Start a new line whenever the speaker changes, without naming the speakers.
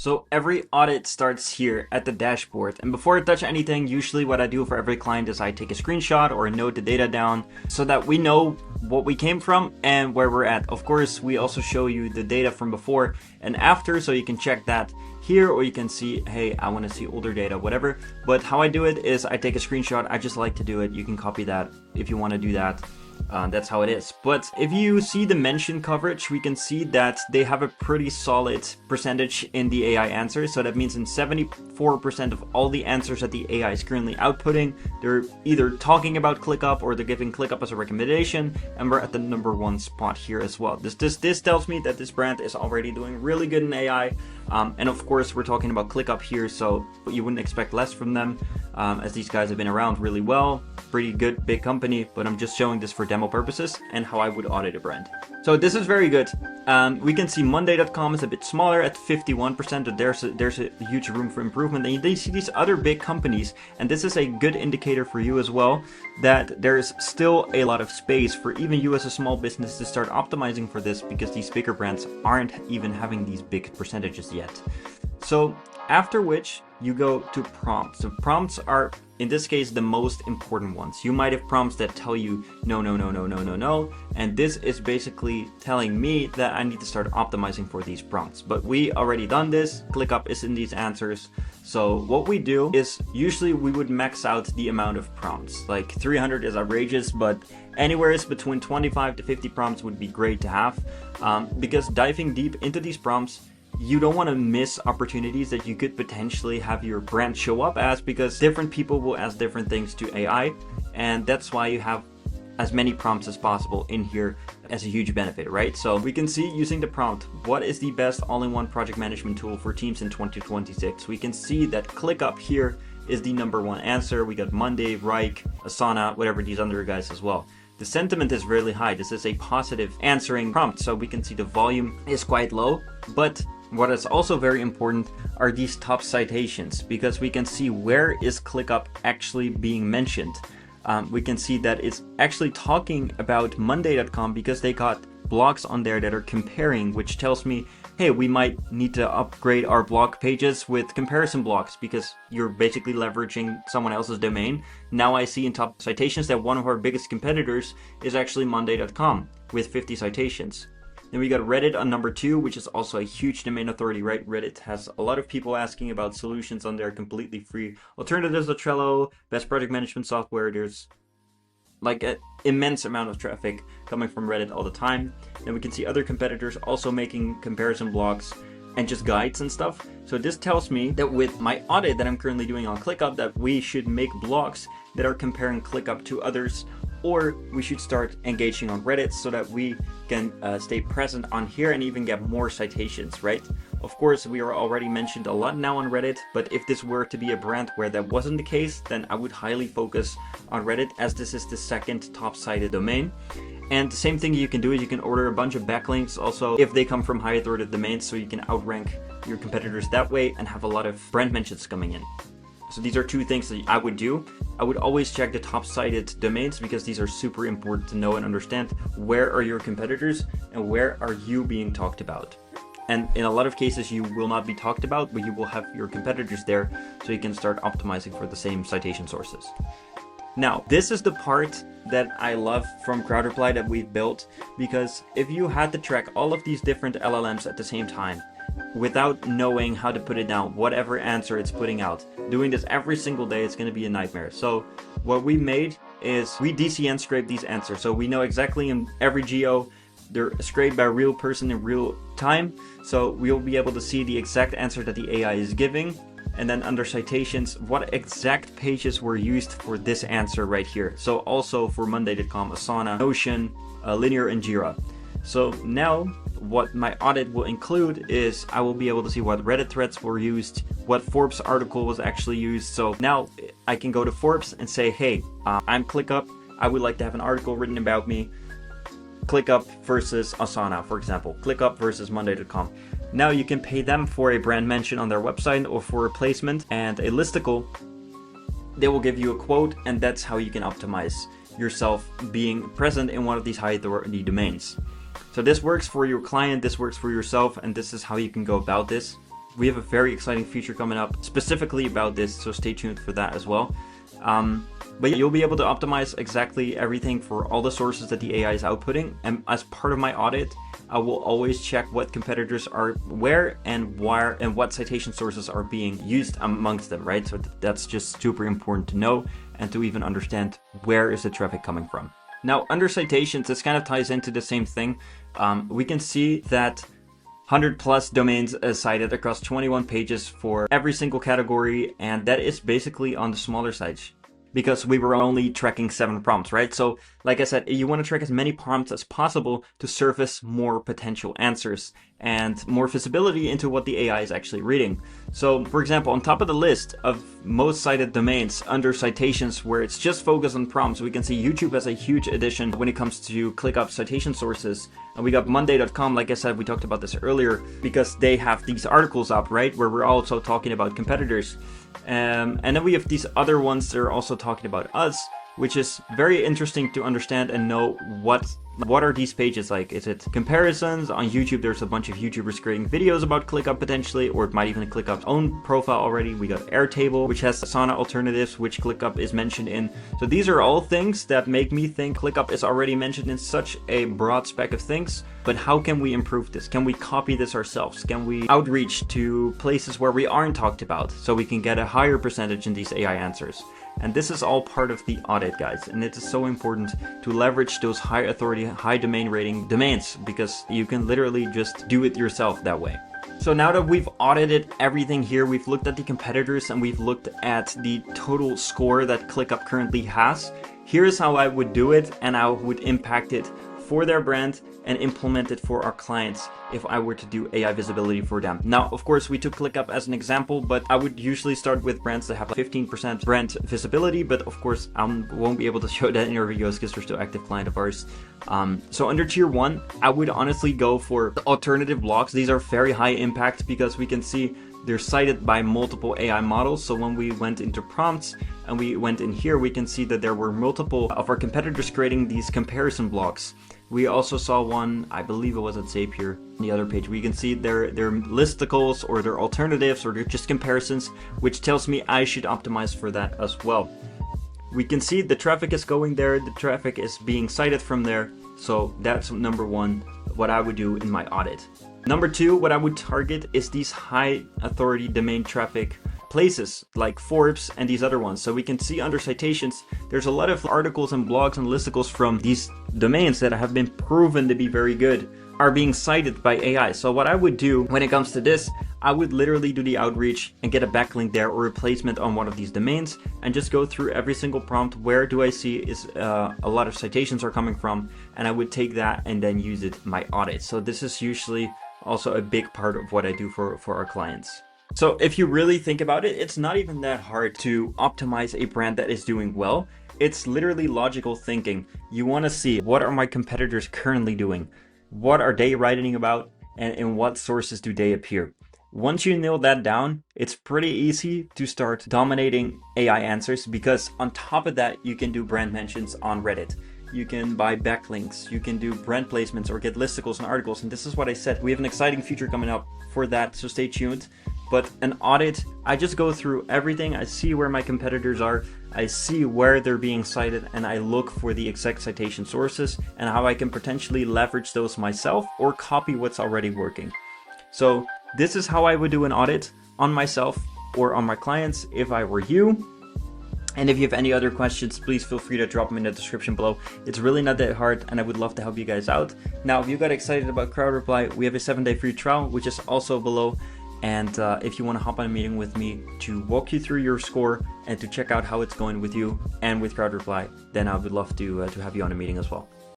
So every audit starts here at the dashboard. And before I touch anything, usually what I do for every client is I take a screenshot or note the data down so that we know what we came from and where we're at. Of course, we also show you the data from before and after, so you can check that here, or you can see, hey, I want to see older data, whatever. But how I do it is I take a screenshot. I just like to do it. You can copy that if you want to do that. That's how it is. But if you see the mention coverage, we can see that they have a pretty solid percentage in the AI answers. So that means in 74% of all the answers that the AI is currently outputting, they're either talking about ClickUp or they're giving ClickUp as a recommendation, and we're at the #1 spot here as well. This tells me that this brand is already doing really good in AI. And of course, we're talking about ClickUp here, so you wouldn't expect less from them, as these guys have been around really well. Pretty good, big company, but I'm just showing this for demo purposes and how I would audit a brand. So this is very good. We can see Monday.com is a bit smaller at 51%, but there's a huge room for improvement. And you see these other big companies, and this is a good indicator for you as well, that there's still a lot of space for even you as a small business to start optimizing for this, because these bigger brands aren't even having these big percentages yet. So after which you go to prompts. So prompts are, in this case, the most important ones. You might have prompts that tell you no, no, no, no, no, no, no. And this is basically telling me that I need to start optimizing for these prompts. But we already done this. ClickUp is in these answers. So what we do is usually we would max out the amount of prompts. Like 300 is outrageous, but anywhere between 25 to 50 prompts would be great to have. Because diving deep into these prompts, you don't want to miss opportunities that you could potentially have your brand show up as, because different people will ask different things to AI, and that's why you have as many prompts as possible in here as a huge benefit, right? So we can see, using the prompt, what is the best all-in-one project management tool for teams in 2026. We can see that ClickUp here is the #1 answer. We got Monday, Reich, Asana, whatever, these other guys as well. The sentiment is really high. This is a positive answering prompt, so we can see the volume is quite low. But what is also very important are these top citations, because we can see where is ClickUp actually being mentioned. We can see that it's actually talking about Monday.com because they got blogs on there that are comparing, which tells me, hey, we might need to upgrade our blog pages with comparison blogs, because you're basically leveraging someone else's domain. Now I see in top citations that one of our biggest competitors is actually Monday.com with 50 citations. Then we got Reddit on #2, which is also a huge domain authority, right? Reddit has a lot of people asking about solutions on there, completely free alternatives to Trello, best project management software. There's like an immense amount of traffic coming from Reddit all the time. Then we can see other competitors also making comparison blogs and just guides and stuff. So this tells me that with my audit that I'm currently doing on ClickUp, that we should make blogs that are comparing ClickUp to others, or we should start engaging on Reddit so that we can stay present on here and even get more citations, right? Of course, we are already mentioned a lot now on Reddit, but if this were to be a brand where that wasn't the case, then I would highly focus on Reddit, as this is the second top cited domain. And the same thing you can do is you can order a bunch of backlinks also if they come from high authoritative domains, so you can outrank your competitors that way and have a lot of brand mentions coming in. So these are two things that I would do. I would always check the top cited domains, because these are super important to know and understand. Where are your competitors and where are you being talked about? And in a lot of cases you will not be talked about, but you will have your competitors there, so you can start optimizing for the same citation sources. Now, this is the part that I love from CrowdReply that we've built, because if you had to track all of these different LLMs at the same time, without knowing how to put it down, whatever answer it's putting out, doing this every single day, it's going to be a nightmare. So what we made is we DCN scrape these answers. So we know exactly in every GEO, they're scraped by a real person in real time. So we'll be able to see the exact answer that the AI is giving. And then under citations, what exact pages were used for this answer right here. So also for Monday.com, Asana, Notion, Linear, and Jira. So now what my audit will include is I will be able to see what Reddit threads were used, what Forbes article was actually used. So now I can go to Forbes and say, hey, I'm ClickUp. I would like to have an article written about me. ClickUp versus Asana, for example. ClickUp versus Monday.com. Now you can pay them for a brand mention on their website or for a placement and a listicle. They will give you a quote, and that's how you can optimize yourself being present in one of these high authority domains. So this works for your client, this works for yourself, and this is how you can go about this. We have a very exciting feature coming up specifically about this, so stay tuned for that as well. But you'll be able to optimize exactly everything for all the sources that the AI is outputting. And as part of my audit, I will always check what competitors are where and what citation sources are being used amongst them, right? So that's just super important to know and to even understand where is the traffic coming from. Now, under citations, this kind of ties into the same thing. We can see that 100+ domains cited across 21 pages for every single category, and that is basically on the smaller sites because we were only tracking 7 prompts, right? So like I said, you want to track as many prompts as possible to surface more potential answers and more visibility into what the AI is actually reading. So for example, on top of the list of most cited domains under citations where it's just focused on prompts, we can see YouTube has a huge addition when it comes to ClickUp citation sources. And we got Monday.com, like I said, we talked about this earlier, because they have these articles up, right? Where we're also talking about competitors. And then we have these other ones that are also talking about us, which is very interesting to understand and know what are these pages like. Is it comparisons? On YouTube, there's a bunch of YouTubers creating videos about ClickUp potentially, or it might even ClickUp's own profile already. We got Airtable, which has Asana alternatives, which ClickUp is mentioned in. So these are all things that make me think ClickUp is already mentioned in such a broad spec of things. But how can we improve this? Can we copy this ourselves? Can we outreach to places where we aren't talked about so we can get a higher percentage in these AI answers? And this is all part of the audit, guys. And it is so important to leverage those high authority, high domain rating domains, because you can literally just do it yourself that way. So now that we've audited everything here, we've looked at the competitors and we've looked at the total score that ClickUp currently has. Here's how I would do it and how it would impact it for their brand and implement it for our clients if I were to do AI visibility for them. Now, of course, we took ClickUp as an example, but I would usually start with brands that have like 15% brand visibility, but of course, I won't be able to show that in our videos because they're still active client of ours. So under tier 1, I would honestly go for the alternative blogs. These are very high impact because we can see they're cited by multiple AI models. So when we went into prompts and we went in here, we can see that there were multiple of our competitors creating these comparison blocks. We also saw one, I believe it was at Zapier, on the other page. We can see their listicles or their alternatives or they're just comparisons, which tells me I should optimize for that as well. We can see the traffic is going there, the traffic is being cited from there. So that's number 1, what I would do in my audit. Number 2, what I would target is these high authority domain traffic places like Forbes and these other ones. So we can see under citations, there's a lot of articles and blogs and listicles from these domains that have been proven to be very good are being cited by AI. So what I would do when it comes to this, I would literally do the outreach and get a backlink there or replacement on one of these domains and just go through every single prompt. Where do I see is a lot of citations are coming from, and I would take that and then use it in my audit. So this is usually also a big part of what I do for our clients. So if you really think about it, it's not even that hard to optimize a brand that is doing well. It's literally logical thinking. You want to see, what are my competitors currently doing? What are they writing about? And in what sources do they appear? Once you nail that down, it's pretty easy to start dominating AI answers, because on top of that, you can do brand mentions on Reddit. You can buy backlinks, you can do brand placements or get listicles and articles. And this is what I said, we have an exciting feature coming up for that, so stay tuned. But an audit, I just go through everything. I see where my competitors are. I see where they're being cited, and I look for the exact citation sources and how I can potentially leverage those myself or copy what's already working. So this is how I would do an audit on myself or on my clients if I were you. And if you have any other questions, please feel free to drop them in the description below. It's really not that hard, and I would love to help you guys out. Now, if you got excited about CrowdReply, we have a 7-day free trial, which is also below. And if you want to hop on a meeting with me to walk you through your score and to check out how it's going with you and with CrowdReply, then I would love to have you on a meeting as well.